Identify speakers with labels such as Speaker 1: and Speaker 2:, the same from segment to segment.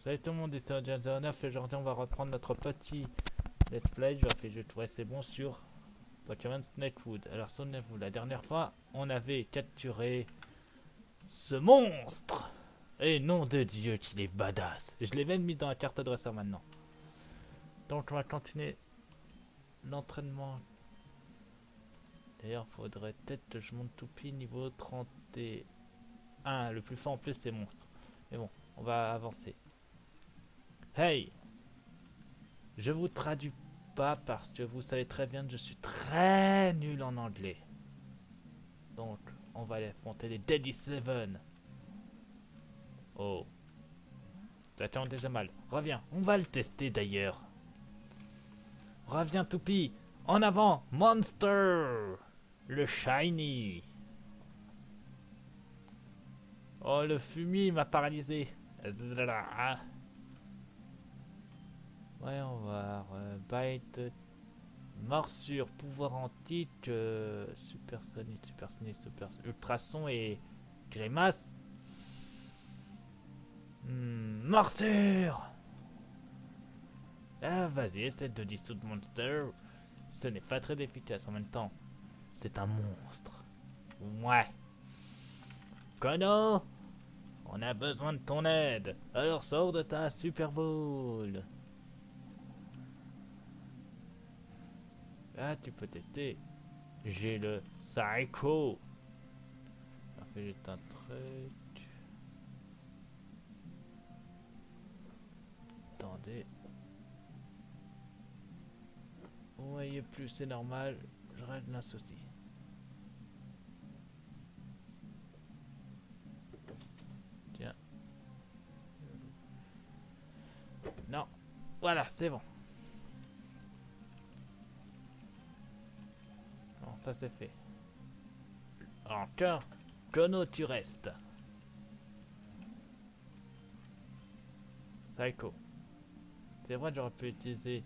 Speaker 1: Salut tout le monde, ici Jason 9 et aujourd'hui on va reprendre notre petit let's play. Je trouvais c'est bon sur Pokémon Snakewood. Alors souvenez-vous, la dernière fois on avait capturé ce monstre. Et nom de Dieu qu'il est badass. Je l'ai même mis dans la carte adresseur maintenant. Donc on va continuer l'entraînement. D'ailleurs faudrait peut-être que je monte Toupie niveau 31. Le plus fort en plus c'est monstre. Mais bon, on va avancer. Hey, je vous traduis pas parce que vous savez très bien que je suis très nul en anglais. Donc, on va aller affronter les Deadly Seven. Oh, ça tient déjà mal. Reviens, on va le tester d'ailleurs. Reviens, Toupie. En avant, Monster. Le Shiny. Oh, le fumier m'a paralysé. Ouais, on va bite. Morsure, pouvoir antique, supersonique, ultrason et grimace. Morsure. Ah, vas-y, essaie de dissoudre Monster. Ce n'est pas très efficace en même temps. C'est un monstre. Ouais. Kono, on a besoin de ton aide. Alors sors de ta super vol. Ah, tu peux tester. J'ai le Psycho. Ça fait juste un truc. Attendez. Vous voyez plus, c'est normal. Je règle un souci. Tiens. Non. Voilà, c'est bon. Bon, ça c'est fait. Encore. Kono, tu restes. Psycho. C'est vrai que j'aurais pu utiliser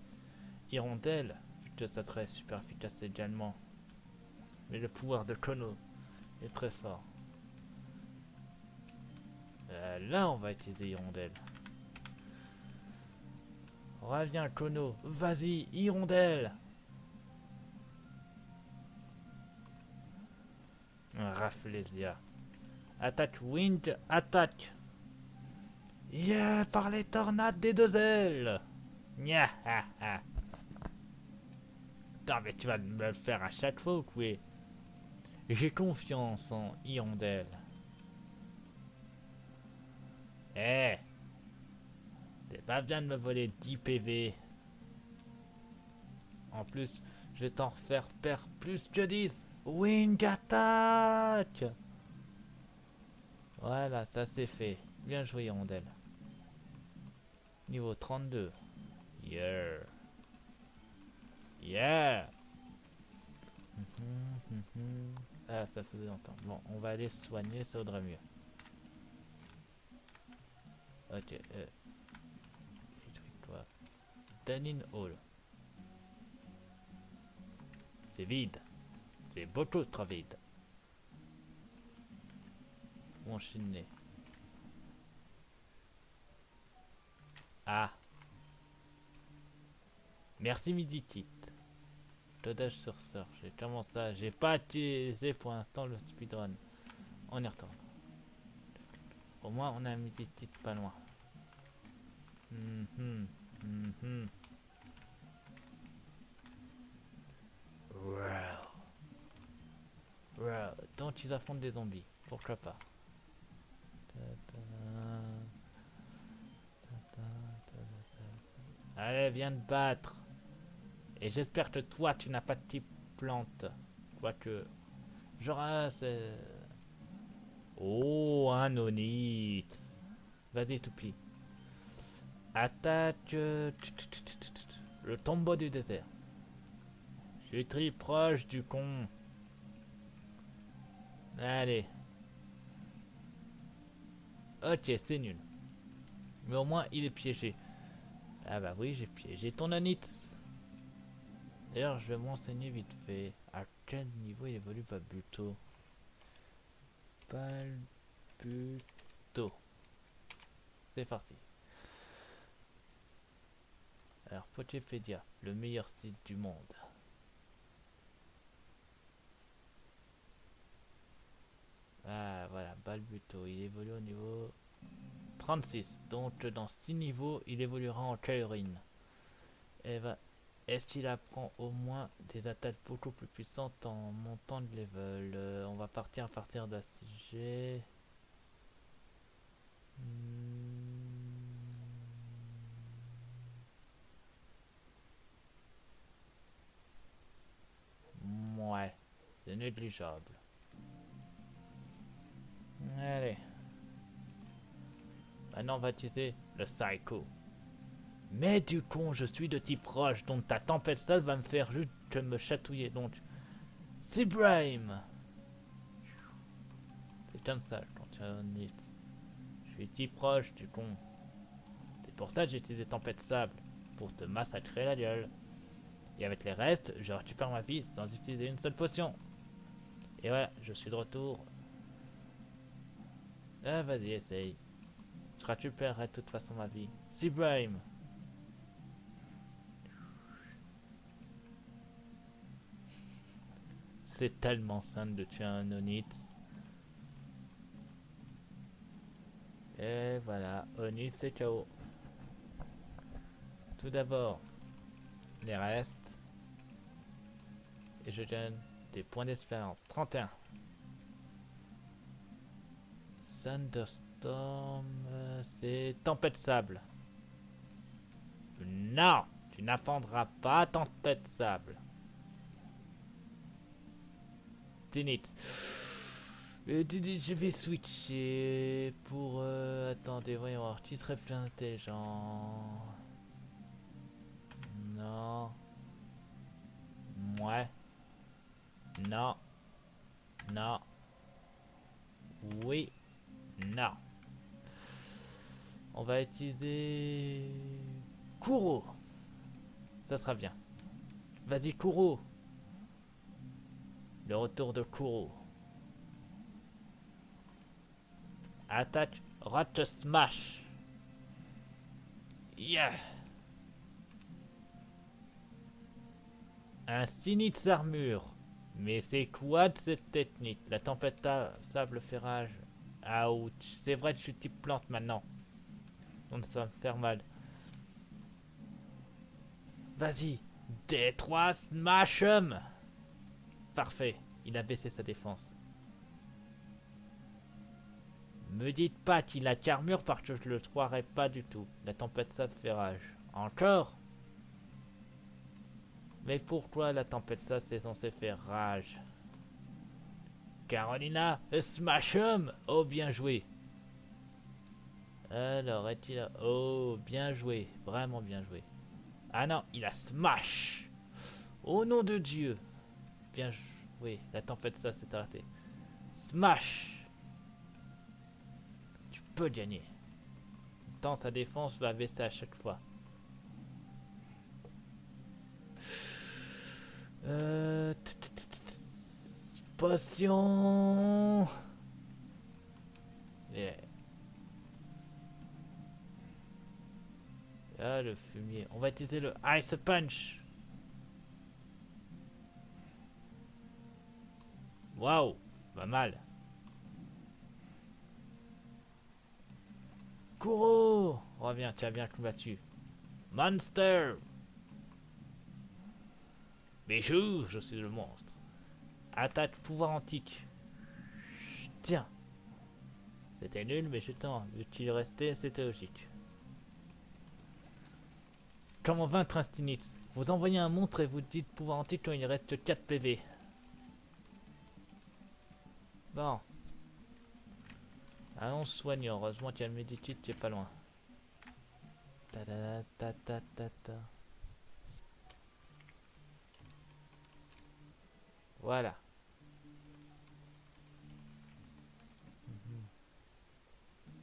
Speaker 1: Hirondelle, puisque ça serait super efficace également. Mais le pouvoir de Kono est très fort. Là, on va utiliser Hirondelle. Reviens, Kono. Vas-y, Hirondelle. Rafflesia. Attaque Wind, attaque. Yeah, par les tornades des deux ailes. Nya, ha, ha. Attends, mais tu vas me le faire à chaque fois ou quoi? J'ai confiance en Hirondelle. Eh, t'es pas bien de me voler 10 PV. En plus, je vais t'en refaire perdre plus que 10. Wing attack. Voilà, ça c'est fait. Bien joué, Hirondelle. Niveau 32. Yeah. Yeah. Ah, ça faisait longtemps. Bon, on va aller se soigner, ça vaudra mieux. Ok, quoi? Tannin Hall. C'est vide. C'est beaucoup trop vide. Mon chiné. Ah. Merci Midikit. Dodage sur sort. J'ai comment ça? J'ai pas utilisé pour l'instant le speedrun. On y retourne. Au moins on a un Midikit pas loin. Wow. Wow. Donc ils affrontent des zombies. Pourquoi pas? Allez, viens te battre. Et j'espère que toi, tu n'as pas de type plante. Quoique. Genre, c'est. Oh, un onite. Vas-y, Toupie. Attaque. Le tombeau du désert. Je suis très proche du con. Allez. Ok, c'est nul. Mais au moins, il est piégé. Ah bah oui, j'ai piégé ton onite. D'ailleurs, je vais m'enseigner vite fait. À quel niveau il évolue Balbuto? Balbuto. C'est parti. Alors, Potipédia, le meilleur site du monde. Ah, voilà, Balbuto, il évolue au niveau 36. Donc, dans 6 niveaux, il évoluera en Kyurem. Et va... Est-ce qu'il apprend au moins des attaques beaucoup plus puissantes en montant de level? On va partir à partir de la 6G. Ouais, c'est négligeable. Allez. Maintenant, on va utiliser le Psycho. Mais du coup, je suis de type roche, donc ta tempête sale va me faire juste me chatouiller. Donc, Sibrime. C'est comme ça quand tu as un hit. Je suis type roche, du con. C'est pour ça que j'ai utilisé tempête sable. Pour te massacrer la gueule. Et avec les restes, je récupère ma vie sans utiliser une seule potion. Et voilà, je suis de retour. Ah, vas-y, essaye. Je récupérerai de toute façon ma vie. Sibrime. C'est tellement simple de tuer un Onix. Et voilà, Onix c'est KO. Tout d'abord, les restes. Et je gagne des points d'expérience. 31. Thunderstorm, c'est tempête sable. Non, tu n'affronteras pas tempête sable. Tinit. Je vais switcher pour... attendez, voyons voir. Qui serait plus intelligent? Non. Ouais. Non. Non. Oui. Non. On va utiliser... Kuro. Ça sera bien. Vas-y, Kuro. Le retour de Kuro. Attaque Rock Smash. Yeah. Un Sinitz armure. Mais c'est quoi de cette technique? La tempête à sable fait rage. Ouch. C'est vrai que je suis type plante maintenant. Donc ça va me faire mal. Vas-y. D3 Smash 'em. Parfait. Il a baissé sa défense. Me dites pas qu'il a qu'armure parce que je le croirais pas du tout. La tempête sable fait rage. Encore? Mais pourquoi la tempête sable c'est censé faire rage? Carolina, smash 'em. Oh, bien joué. Alors, est-il là? Oh, bien joué. Vraiment bien joué. Ah non, il a smash. Au nom de Dieu. Bien joué. La tempête sable s'est arrêtée. Smash. Tu peux gagner. Tant sa défense va baisser à chaque fois. Potion. Yeah. Ah, le fumier. On va utiliser le Ice Punch. Waouh, pas mal. Kuro, reviens, tu as bien combattu. Monster. Bichou, je suis le monstre. Attaque pouvoir antique. Tiens. C'était nul, mais justement, vu qu'il restait, c'était logique. Comment vaincre un Stinitz? Vous envoyez un monstre et vous dites pouvoir antique quand il reste 4 PV. Bon. Allons soigner, heureusement qu'il y a le Medikit qui est pas loin. Ta ta ta ta ta ta. Voilà.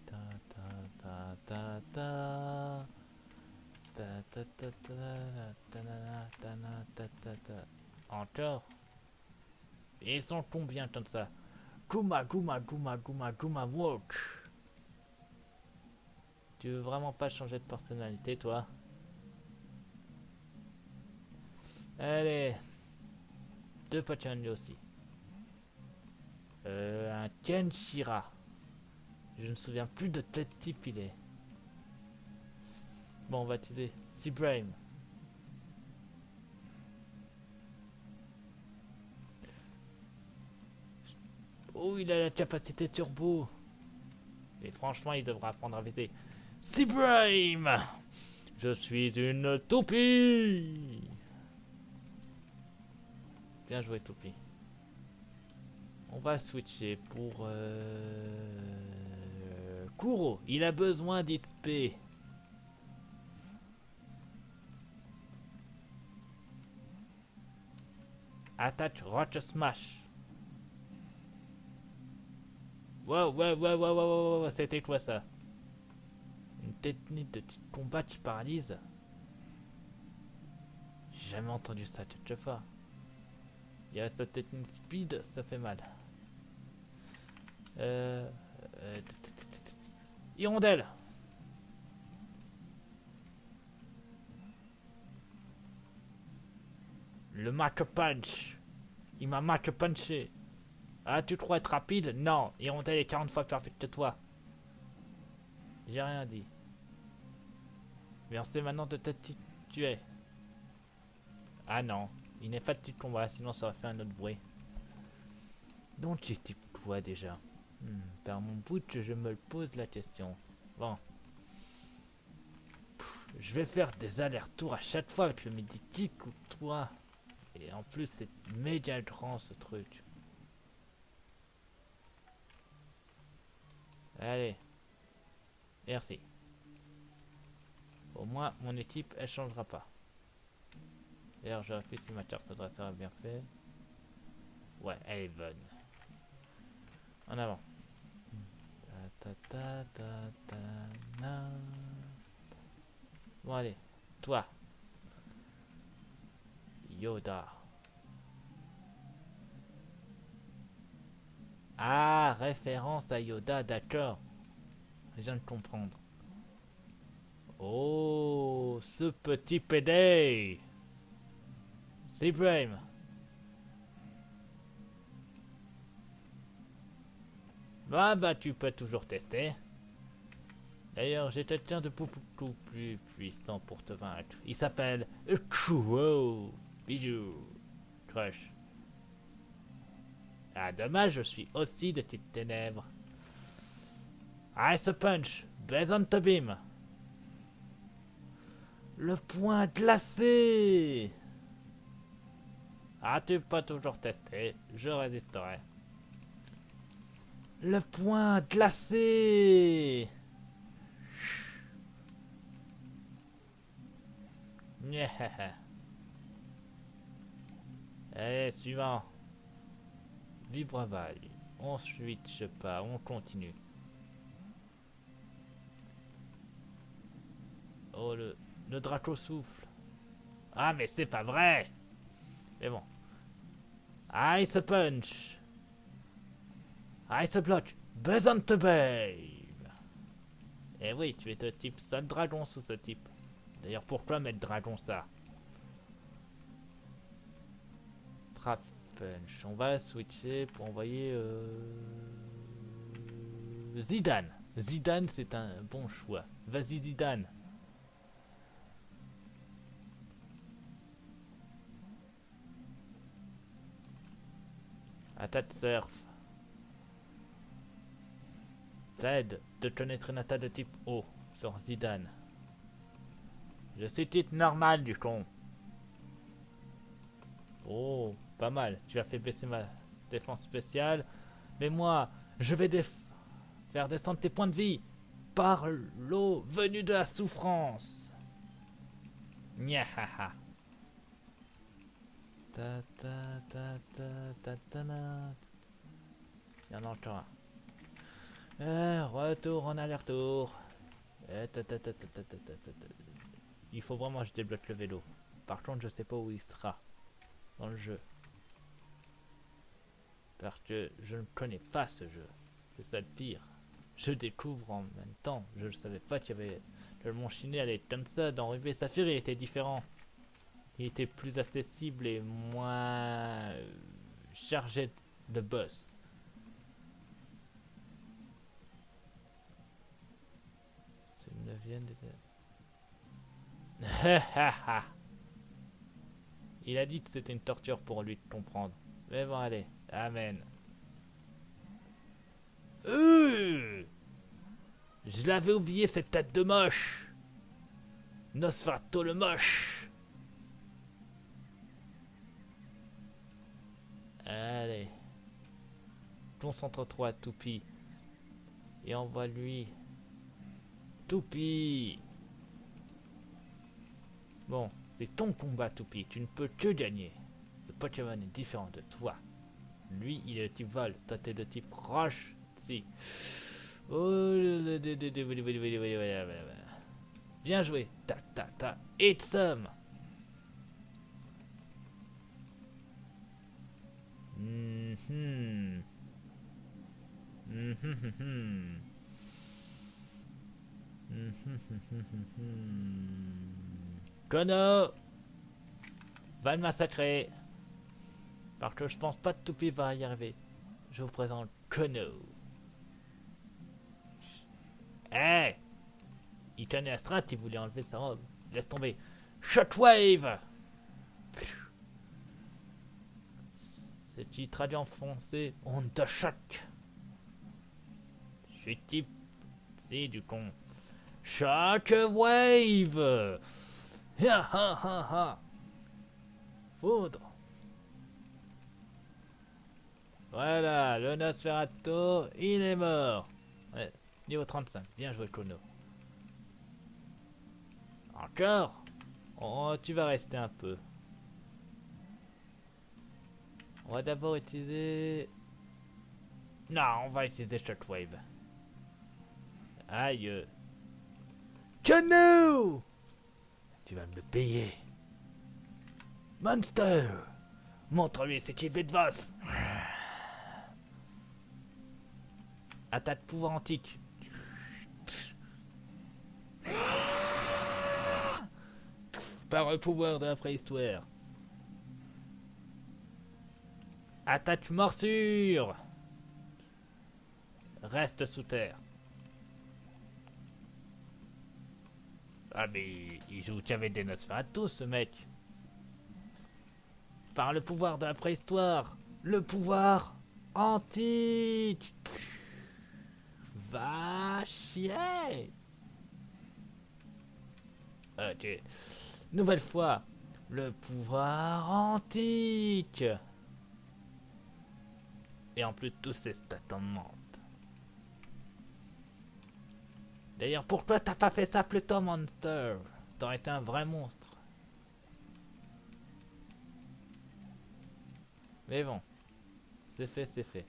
Speaker 1: Ta ta ta ta ta. Ta ta ta ta ta ta ta. Encore. Et ils sont combien comme ça? Guma Guma Guma Guma Guma Walk. Tu veux vraiment pas changer de personnalité, toi? Allez. Deux Pachanga aussi. Un Kenshira. Je ne me souviens plus de quel type il est. Bon, on va utiliser Seabrame. Oh, il a la capacité turbo. Et franchement, il devra apprendre à viser. Seabrame! Je suis une toupie! Bien joué, toupie. On va switcher pour Kuro. Il a besoin d'XP. Attaque Rock Smash. Wow, c'était quoi ça? Une technique de combat qui paralyse? J'ai jamais entendu ça, tu fois. Il y a cette technique speed, ça fait mal. Hirondelle. Le match punch. Il m'a match punché. Ah, tu crois être rapide? Non, Hirondelle est 40 fois plus rapide que toi. J'ai rien dit. Mais on sait maintenant de te tuer. Ah non, il n'est pas de petit combat, sinon ça aurait fait un autre bruit. Donc j'ai type quoi déjà? Par mon bout, je me pose la question. Bon. Je vais faire des allers-retours à chaque fois avec le Medikick ou toi. Et en plus, c'est méga grand ce truc. Allez. Merci. Au moins, mon équipe, elle changera pas. D'ailleurs, je réfléchis si ma carte d'adresse a bien fait. Ouais, elle est bonne. En avant. Bon, allez. Toi. Yoda. Ah, référence à Yoda, d'accord. Je viens de comprendre. Oh, ce petit PD. C'est Brame. Bah, tu peux toujours tester. D'ailleurs, j'ai quelqu'un de beaucoup plus puissant pour te vaincre. Il s'appelle Kuro. Bijou. Crush. Ah, dommage, je suis aussi de petites ténèbres. Ice Punch. Beson Tobim. Le point glacé. Ah, tu peux toujours tester. Je résisterai. Le point glacé. Allez, suivant. Vibreval. On switch pas, on continue. Oh, le Draco souffle. Ah, mais c'est pas vrai. Mais bon. Ice Punch. Ice Block. Besoin te babe. Eh oui, tu es de type seul dragon sous ce type. D'ailleurs, pourquoi mettre dragon ça? Trap Punch. On va switcher pour envoyer Zidane. Zidane, c'est un bon choix. Vas-y, Zidane. Attaque surf. Ça aide de connaître une attaque de type O sur Zidane. Je suis type normal du con. Oh, pas mal. Tu as fait baisser ma défense spéciale. Mais moi, je vais faire descendre tes points de vie par l'eau venue de la souffrance. Nyahaha. Ta ta ta ta ta ta ta. Il y en a encore un. Retour en aller-retour. Il faut vraiment que je débloque le vélo. Par contre, je sais pas où il sera dans le jeu. Parce que je ne connais pas ce jeu. C'est ça le pire. Je découvre en même temps. Je ne savais pas qu'il y avait le Mont Chiné allait être comme ça. Dans Rubé Saphir, il était différent. il était plus accessible et moins chargé de boss. C'est une neuvième de... Il a dit que c'était une torture pour lui de comprendre. Mais bon, allez, amen. Je l'avais oublié cette tête de moche. Nosferatu le moche. Allez. Concentre-toi, Toupie. Et envoie-lui. Toupie. Bon, c'est ton combat, Toupie. Tu ne peux que gagner. Ce Pokémon est différent de toi. Lui, il est de type vol. Toi, t'es de type roche. Si. Oh, bien joué. Ta ta ta. It's some. Kono va le massacrer. Parce que je pense pas que Toupie va y arriver. Je vous présente Kono. Hey, il tenait la strat, il voulait enlever sa robe. Laisse tomber. Shockwave. C'est qui traduit en français onde de choc. Je suis type. C'est du con. Shockwave. Ha ha ha ha. Foudre. Voilà, le Nosferatu, il est mort. Ouais, niveau 35, bien joué Kono. Encore. Oh, tu vas rester un peu. On va d'abord utiliser... Non, on va utiliser Shockwave. Aïe. Kono, tu vas me le payer. Monster, montre-lui ce qu'il fait de boss. Attaque pouvoir antique. Par le pouvoir de la préhistoire. Attaque morsure. Reste sous terre. Ah mais il joue qu'avec des Nosferatu ce mec. Par le pouvoir de la préhistoire. Le pouvoir antique. Va chier. Ok. Nouvelle fois. Le pouvoir antique. Et en plus tous ces stats en mentent. D'ailleurs pourquoi t'as pas fait ça plus tôt, Monster? T'aurais été un vrai monstre. Mais bon. C'est fait, c'est fait.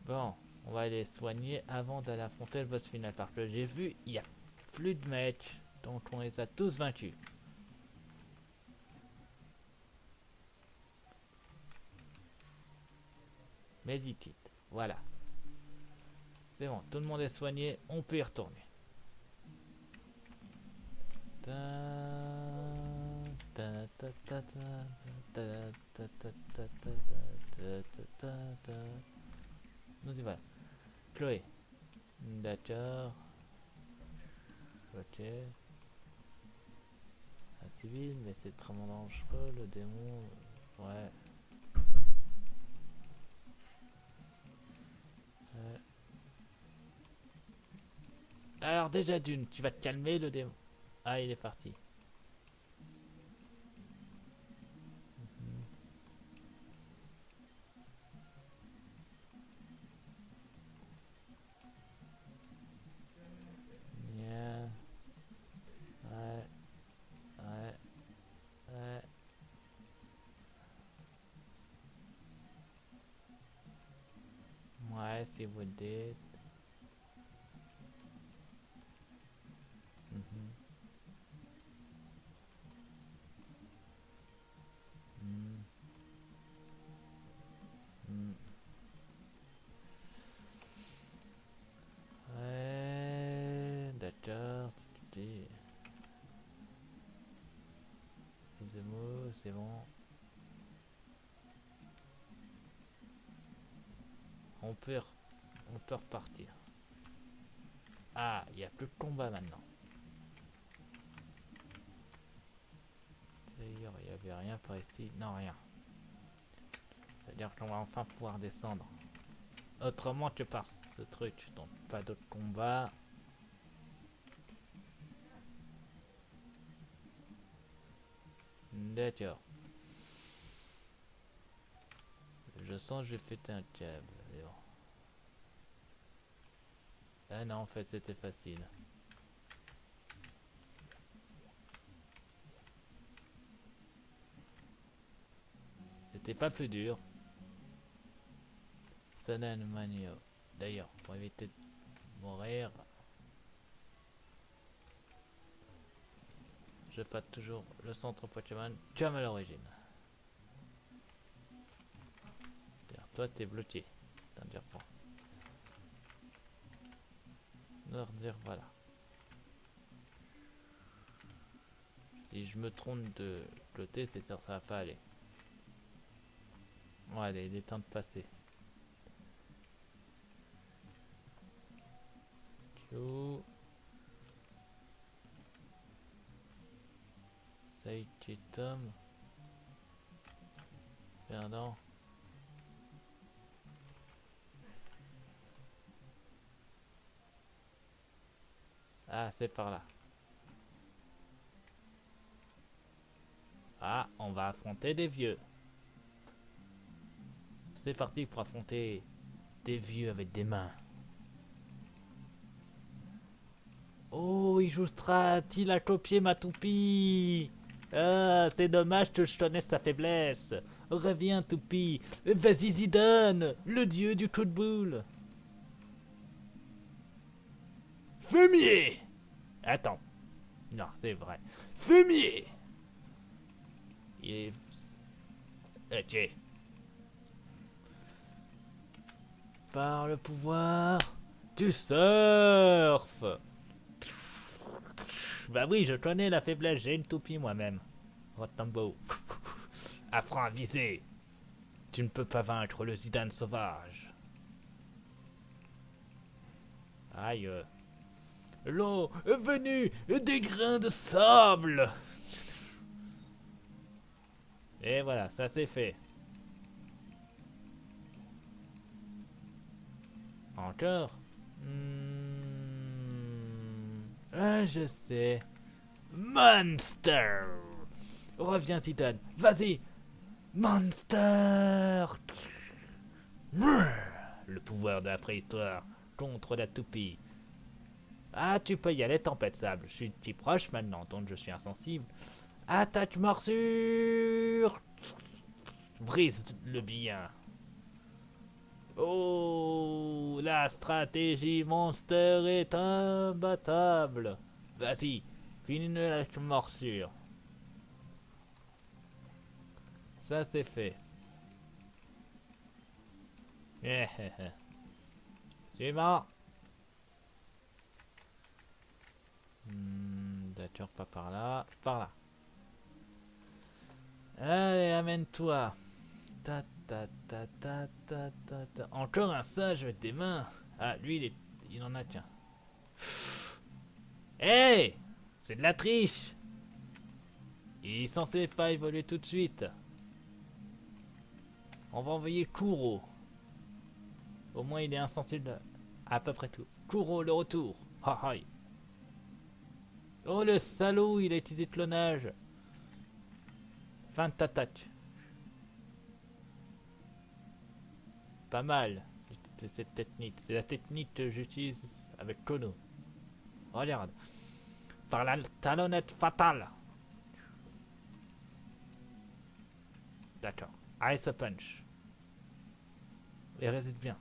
Speaker 1: Bon, on va aller soigner avant d'aller affronter le boss final. Parce que j'ai vu, il n'y a plus de mecs. Donc on les a tous vaincus. Medikit, voilà. C'est bon, tout le monde est soigné, on peut y retourner. Nous y voilà. Chloé. D'accord. Ok. Un civil, mais c'est très dangereux, le démon. Ouais. Alors déjà d'une, tu vas te calmer le démon. Ah, il est parti. Yeah. Ouais. Ouais. Ouais. Ouais, si vous dites. Ouais, d'accord, si tu dis. c'est bon. On peut repartir. Ah, il n'y a plus de combat maintenant. D'ailleurs, il n'y avait rien par ici. Non, rien. C'est-à-dire qu'on va enfin pouvoir descendre. Autrement que par ce truc. Donc, pas d'autres combats. D'accord. Je sens que je vais péter un câble. Mais bon. Ah non, en fait, c'était facile. C'était pas plus dur. Sanan Manio. D'ailleurs, pour éviter de mourir, je passe toujours le centre Pokémon comme à l'origine. Toi, t'es bloqué. T'en dire pense. Leur dire voilà. Si je me trompe de côté, c'est sûr ça va pas aller. Ouais, allez, il est temps de passer. Chou. Saikitom. Perdant. Ah, c'est par là. Ah, on va affronter des vieux. C'est parti pour affronter des vieux avec des mains. Oh, il joue strat, il a copié ma toupie. Ah, c'est dommage que je connaisse sa faiblesse. Reviens, toupie. Vas-y, Zidane, le dieu du coup de boule. Fumier. Attends. Non, c'est vrai. Fumier. Il est... Ok. Par le pouvoir du surf. Bah oui, je connais la faiblesse, j'ai une toupie moi-même. Rotambo. Affront à viser. Tu ne peux pas vaincre le Zidane sauvage. Aïe. L'eau est venue des grains de sable. Et voilà, ça c'est fait. Encore Ah, je sais. Monster. Reviens, Zidane. Vas-y. Monster. Le pouvoir de la préhistoire contre la toupie. Ah, tu peux y aller, tempête sable. Je suis petit proche maintenant, donc je suis insensible. Attaque morsure. Brise le bien. Oh, la stratégie monster est imbattable. Vas-y, finis la morsure. Ça c'est fait. Suivant. D'accord, pas par là. Par là. Allez, amène-toi. Ta, ta, ta, ta, ta, ta, ta. Encore un sage avec des mains. Ah, lui, il en a qu'un. Hé, c'est de la triche. Il est censé pas évoluer tout de suite. On va envoyer Kuro. Au moins, il est insensible à peu près tout. Kuro, le retour. Ha ha. Oh, le salaud, il a utilisé le clonage. Fin de attaque. Pas mal. C'est cette technique. C'est la technique que j'utilise avec Kono. Regarde. Par la talonnette fatale. D'accord. Ice Punch. Et résiste bien.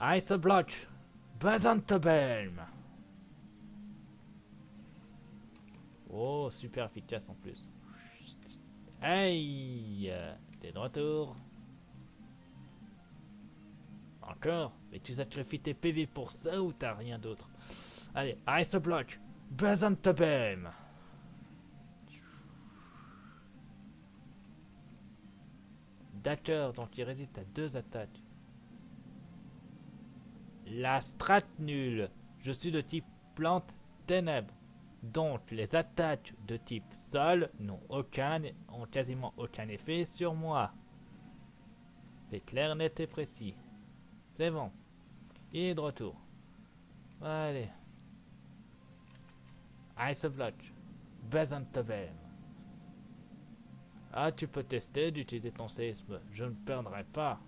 Speaker 1: Ice Block. Bazantobelm. Oh, super efficace en plus. Hey, t'es de retour. Encore? Mais tu sacrifies tes PV pour ça ou t'as rien d'autre? Allez, Ice Block. Bazantobelm. D'accord, donc il résiste à 2 attaques. La strat nulle. Je suis de type plante ténèbres. Donc les attaques de type sol ont quasiment aucun effet sur moi. C'est clair, net et précis. C'est bon. Il est de retour. Allez. Ice Block. Bezantavem. Ah, tu peux tester d'utiliser ton séisme. Je ne perdrai pas.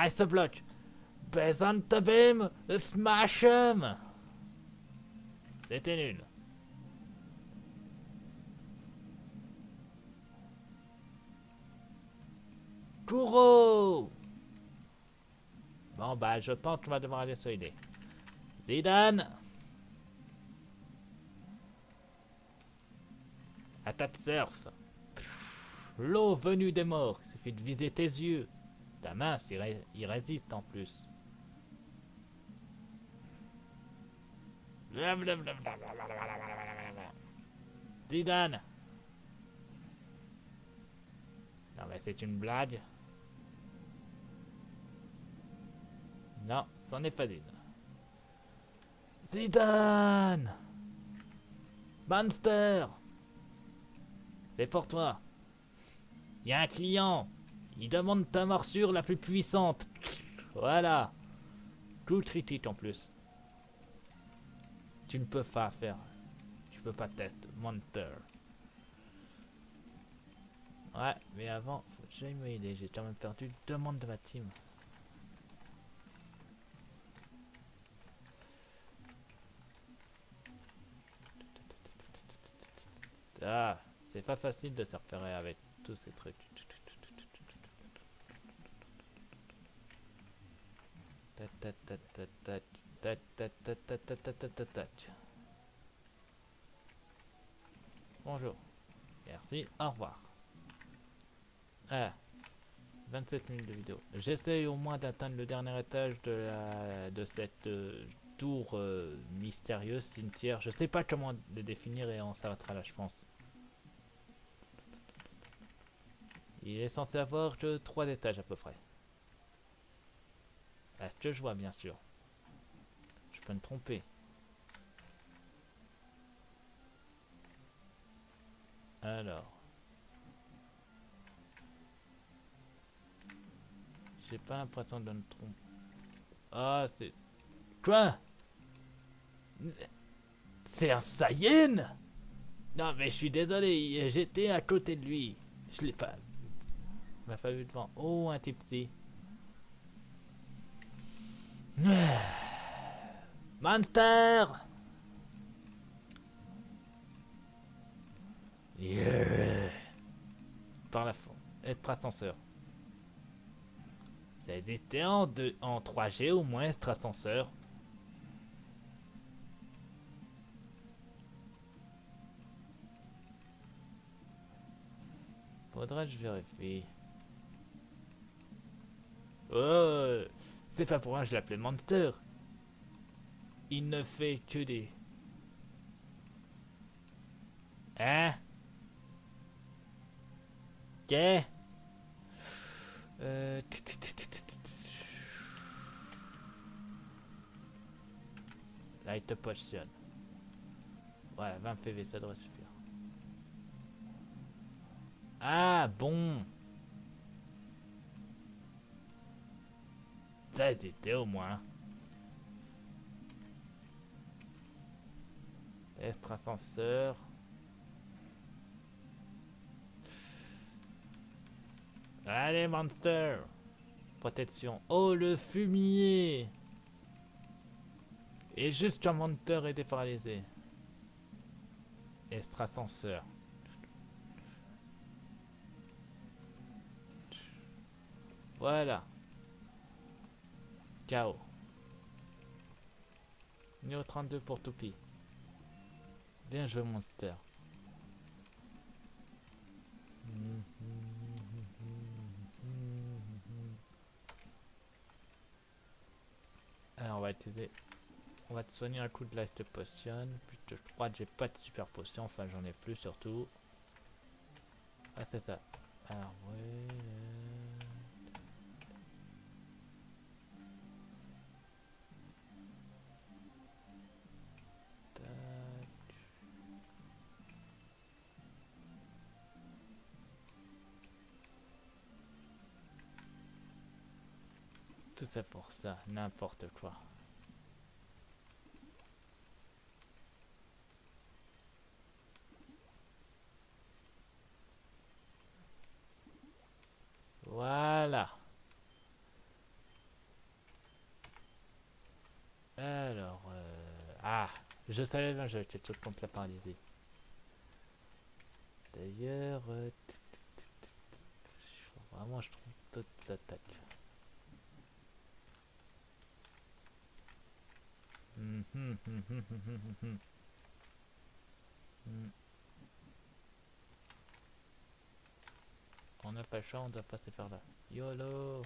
Speaker 1: Ice Block. Bezantavem. Smash him. C'était nul. Kuro. Bon bah je pense qu'on va devoir aller solider. Zidane. Attaque surf. L'eau venue des morts. Il suffit de viser tes yeux. Ta main, il résiste en plus. Zidane. Non mais c'est une blague. Non, c'en est pas une. Zidane. Monster. C'est pour toi. Il y a un client. Il demande ta morsure la plus puissante. Voilà. Tout critique en plus. Tu ne peux pas faire. Tu peux pas tester. Monster. Ouais, mais avant, faut que j'aille m'aider. J'ai quand même perdu 2 membres de ma team. Ah, c'est pas facile de se repérer avec tous ces trucs. Bonjour. Merci, au revoir. Ah, 27 minutes de vidéo. J'essaye au moins d'atteindre le dernier étage de cette tour mystérieuse, cimetière. Je sais pas comment le définir et on s'arrêtera là, je pense. Il est censé avoir que 3 étages à peu près. Est-ce que je vois, bien sûr. Je peux me tromper. Alors. J'ai pas l'impression de me tromper. Ah, c'est... Quoi? C'est un Saiyan? Non, mais je suis désolé, j'étais à côté de lui. Je l'ai pas... Il m'a fallu devant. Oh, un petit petit. Monster! Yeah. Par la fond. Être ascenseur. Ça existait en 3G au moins, être ascenseur. Faudrait que je vérifie. Oh, c'est pas pour rien que je l'appelais Monster. Il ne fait que des... Hein? Qu'est? Light potion. Ouais, 20 PV, ça devrait suffire. Ah, bon. Ça c'était au moins. Estre ascenseur. Allez, Monster. Protection. Oh, le fumier. Et juste quand Monster est déparalysé. Estre ascenseur. Voilà. KO. Niveau 32 pour Toupie. Bien joué, Monster. Alors on va utiliser... On va te soigner un coup de Light Potion. Puisque je crois que j'ai pas de super potion. Enfin j'en ai plus surtout. Ah c'est ça. Alors ouais... Tout ça pour ça, n'importe quoi. Voilà. Alors, ah, je savais bien, j'avais quelque chose contre la paralysie. D'ailleurs, vraiment, je trouve d'autres attaques. On n'a pas le choix, on doit passer par là. YOLO!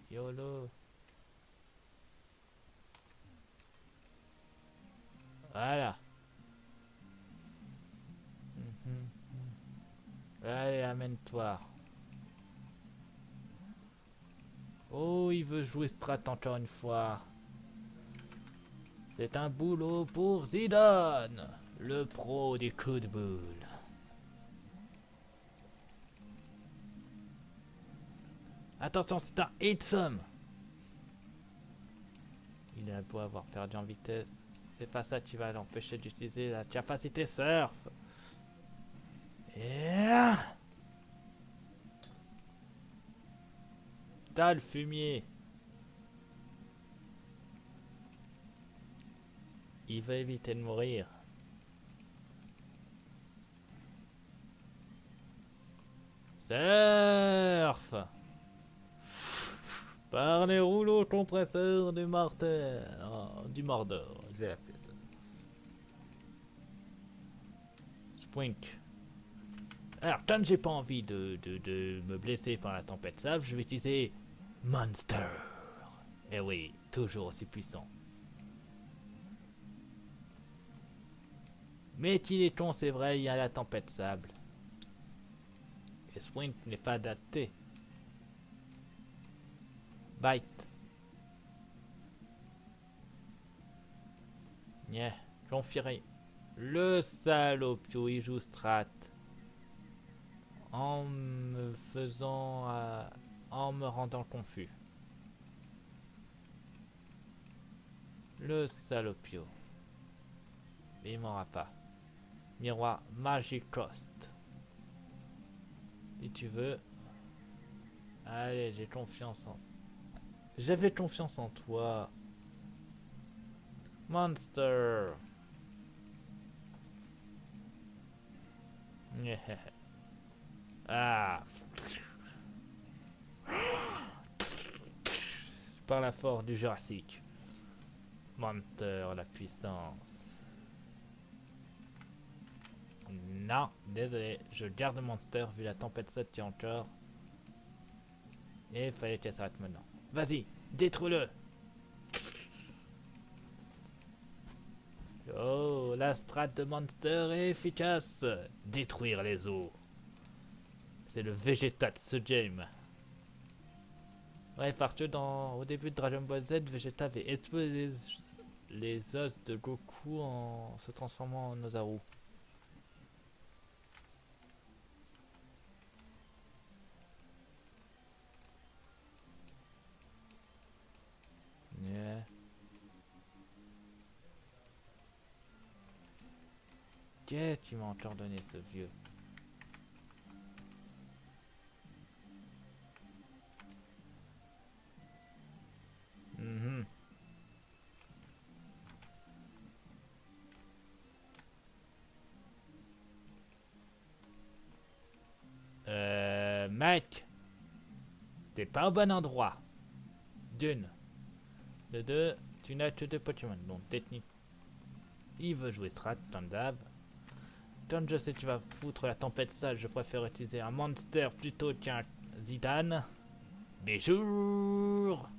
Speaker 1: YOLO! Voilà. Allez, amène-toi. Oh, il veut jouer strat encore une fois. C'est un boulot pour Zidane, le pro des coups de boule. Attention, c'est un hitsum. Il a beau avoir perdu en vitesse. C'est pas ça qui va l'empêcher d'utiliser la capacité surf. Et... T'as le fumier. Il va éviter de mourir. Surf par les rouleaux compresseurs du Mordor. Oh, du Mordor, je vais l'appeler ça. Spwink. Alors, quand j'ai pas envie de me blesser par la tempête sable, je vais utiliser Monster. Eh oui, toujours aussi puissant. Mais qu'il est con, c'est vrai, il y a la tempête sable. Et Spwink n'est pas adapté. Bite. Yeah, confirmé. Le salopio, il joue strat. En me faisant... en me rendant confus. Le salopio. Il m'aura pas. Miroir Magicost. Si tu veux. Allez, j'ai confiance en... J'avais confiance en toi. Monster. Ah. Par la force du Jurassique. Monster, la puissance. Non, désolé, je garde Monster vu la tempête 7 qui est encore. Et il fallait qu'elle s'arrête maintenant. Vas-y, détruis-le. Oh, la strat de Monster est efficace. Détruire les os. C'est le Vegeta de ce game. Ouais, parce que au début de Dragon Ball Z, Vegeta avait explosé les os de Goku en se transformant en Ozaru. Yeah. Qu'est-ce que tu m'as encore donné, ce vieux? Mec, t'es pas au bon endroit. D'une. De deux, tu n'as que deux Pokémon. Donc, technique. Il veut jouer strat, comme d'hab. Comme je sais que tu vas foutre la tempête sale, je préfère utiliser un Monster plutôt qu'un Zidane. Béjour.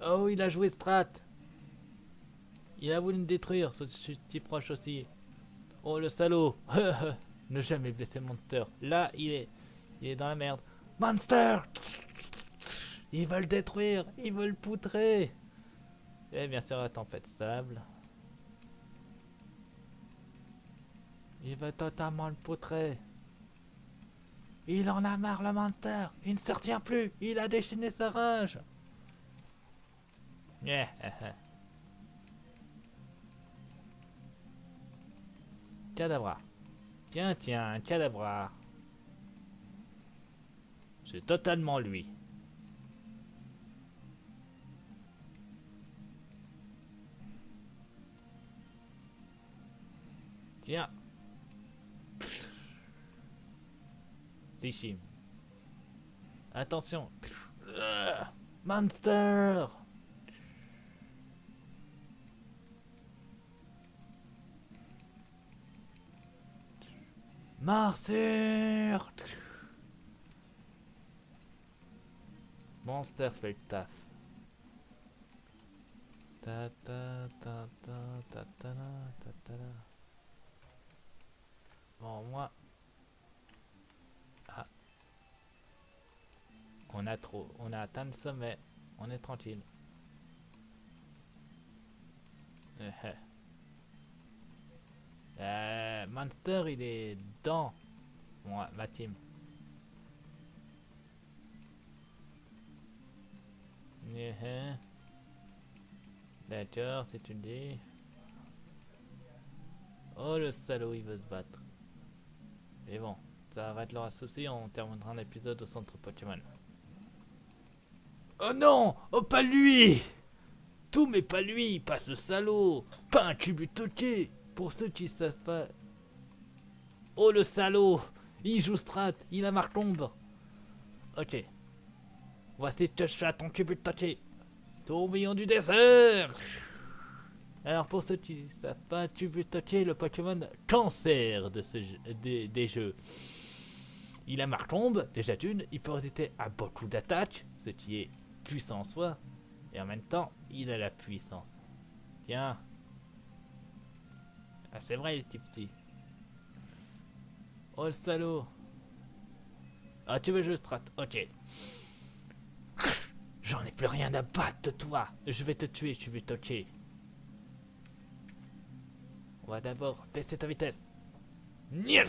Speaker 1: Oh, il a joué strat. Il a voulu me détruire, ce petit proche aussi. Oh, le salaud. Ne jamais blesser Monster. Là, il est dans la merde. Monster. Ils veulent le détruire. Ils veulent le poutrer. Et bien sûr, la tempête sable. Il va totalement le poutrer. Il en a marre, le monster. Il ne se retient plus. Il a déchaîné sa rage. Yeah. Cadabra. Tiens, tiens, Cadabra. C'est totalement lui. Tiens. Sichim. Attention. Monster. Morsure. Monster fait le taf. Ta ta ta ta ta ta ta ta. Bon, moi. Ah. On a atteint le sommet. On est tranquille. Monster, il est dans moi, ma team. D'accord, si tu le dis. Oh, le salaud, il veut se battre. Mais bon, ça va être leur associé, on terminera l'épisode au centre Pokémon. Oh non! Oh, pas lui! Tout mais pas lui, pas ce salaud! Pas un Cubutoké! Pour ceux qui savent pas... Oh, le salaud! Il joue strat, il a Marcombe! Ok. Voici que je fais à ton Cubutoké! Tourbillon du désert! Alors pour ceux qui ne savent pas, Cubutoké, le Pokémon cancer de des jeux. Il a Marcombe, déjà d'une, il peut résister à beaucoup d'attaques, ce qui est puissant en soi, et en même temps, il a la puissance. Tiens. Ah, c'est vrai, il est petit. Oh, le salaud. Ah, tu veux jouer strat? Ok. J'en ai plus rien à battre de toi. Je vais te tuer, tu veux toquer. On va d'abord baisser ta vitesse. Niet.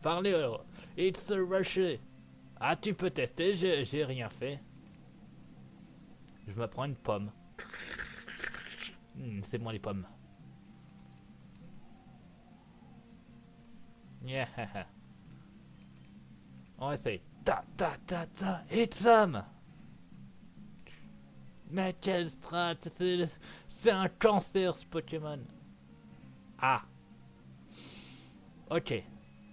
Speaker 1: Parlez alors. It's a rusher. Ah, tu peux tester, j'ai rien fait. Je me prends une pomme. C'est moi les pommes. Yeah. On va essayer. Ta ta ta ta. Hit some. Mais quel strat. C'est un cancer ce Pokémon. Ah. Ok.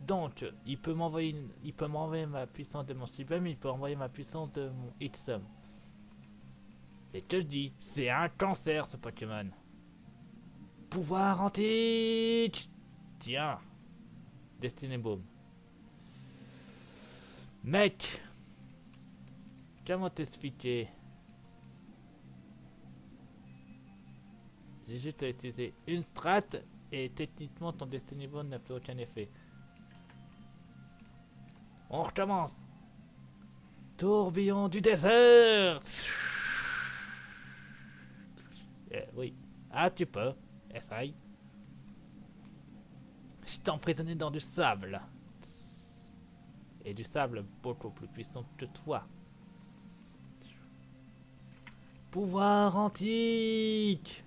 Speaker 1: Donc, il peut m'envoyer ma puissance de mon Sylveon, mais il peut envoyer ma puissance de mon Hitsum. C'est ce que je dis. C'est un cancer ce Pokémon. Pouvoir antique. Tiens. Destiny Boom. Mec. Comment t'expliquer? J'ai juste utilisé une strat et techniquement ton Destiny Bond n'a plus aucun effet. On recommence. Tourbillon du désert. Oui. Ah, tu peux. Essaye. Je t'ai emprisonné dans du sable. Et du sable beaucoup plus puissant que toi. Pouvoir antique.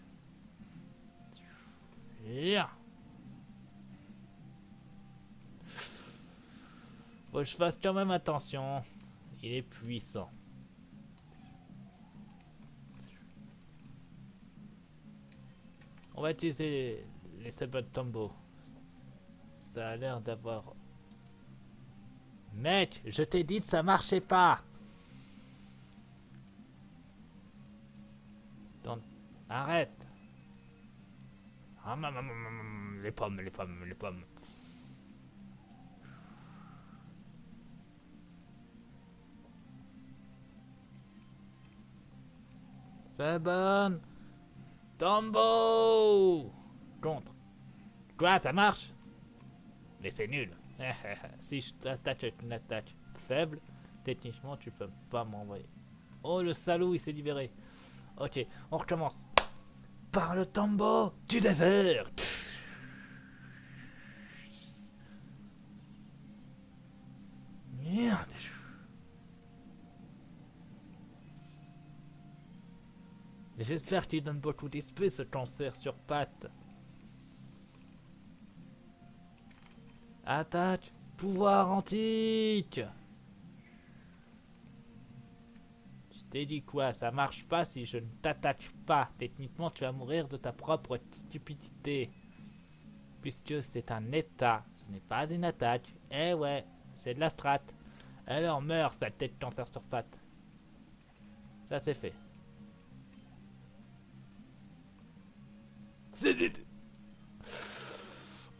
Speaker 1: Yeah. Faut que je fasse quand même attention. Il est puissant. On va utiliser les sabots de tombeau. Ça a l'air d'avoir... Mec, je t'ai dit que ça marchait pas. Donc, arrête. Ah, les pommes, les pommes, les pommes. C'est bon. Tombeau. Contre. Quoi, ça marche? Mais c'est nul. Si je t'attaque avec une attaque faible, techniquement tu peux pas m'envoyer. Oh, le salaud, il s'est libéré. Ok, on recommence. Par le tombeau du désert. J'espère qu'il donne beaucoup d'XP ce cancer sur pattes. Attaque, pouvoir antique. Je t'ai dit quoi, ça marche pas si je ne t'attaque pas. Techniquement, tu vas mourir de ta propre stupidité. Puisque c'est un état, ce n'est pas une attaque. Eh ouais, c'est de la strat. Alors meurs, sale tête cancer sur pattes. Ça c'est fait.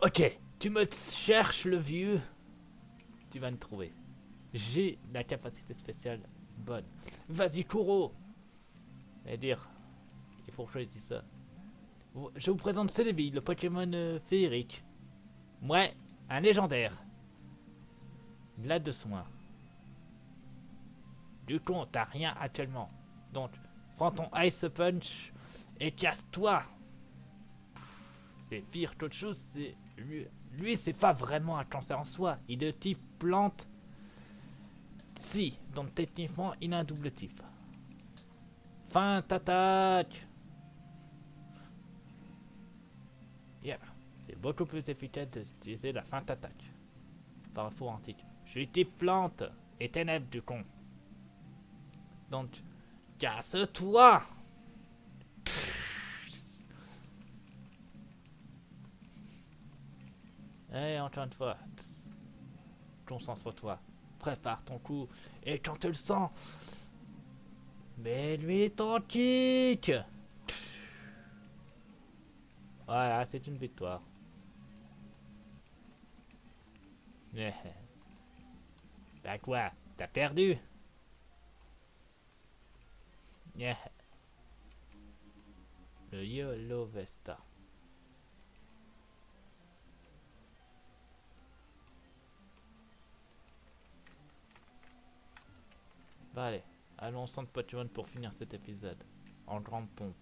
Speaker 1: Ok, tu me cherches le vieux. Tu vas me trouver. J'ai la capacité spéciale bonne. Vas-y, Kuro. Et dire, il faut que je dise ça. Je vous présente Celebi, le Pokémon féerique. Ouais, un légendaire. Il a de soins. Du coup, t'as rien actuellement. Donc, prends ton Ice Punch et casse-toi. C'est pire qu'autre chose, c'est... Lui, c'est pas vraiment un cancer en soi. Il est de type plante. Si, donc techniquement, il a un double type. Fin t'attaque. Yeah. C'est beaucoup plus efficace d'utiliser la fin d'attaque. Par rapport au antique. Je suis type plante et ténèbres du con. Donc, casse-toi. Et encore une fois, concentre-toi. Prépare ton coup. Et quand tu le sens, mets-lui ton kick. Voilà, c'est une victoire. Bah quoi, t'as perdu. Le YOLO Vesta. Bah allez, allons au centre Pokémon pour finir cet épisode. En grande pompe.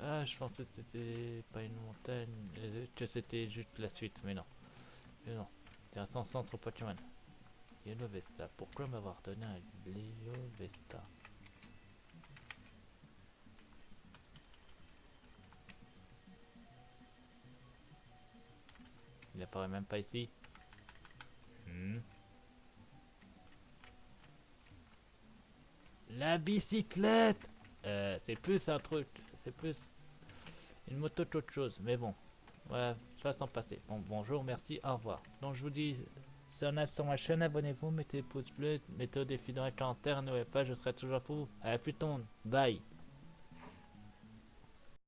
Speaker 1: Ah, je pensais que c'était pas une montagne, que c'était juste la suite, mais non. Mais non, c'est un centre Pokémon. Yellow Vesta, pourquoi m'avoir donné un Léo Vesta? Il apparaît même pas ici. La bicyclette. C'est plus un truc, c'est plus une moto qu'autre chose, mais bon. Voilà, façon passer. Bon, bonjour, merci, au revoir. Donc je vous dis, si on a sur ma chaîne, abonnez-vous, mettez des pouces bleus, mettez au défi dans les commentaires, n'oubliez pas, je serai toujours pour vous. À plus tout le monde, bye.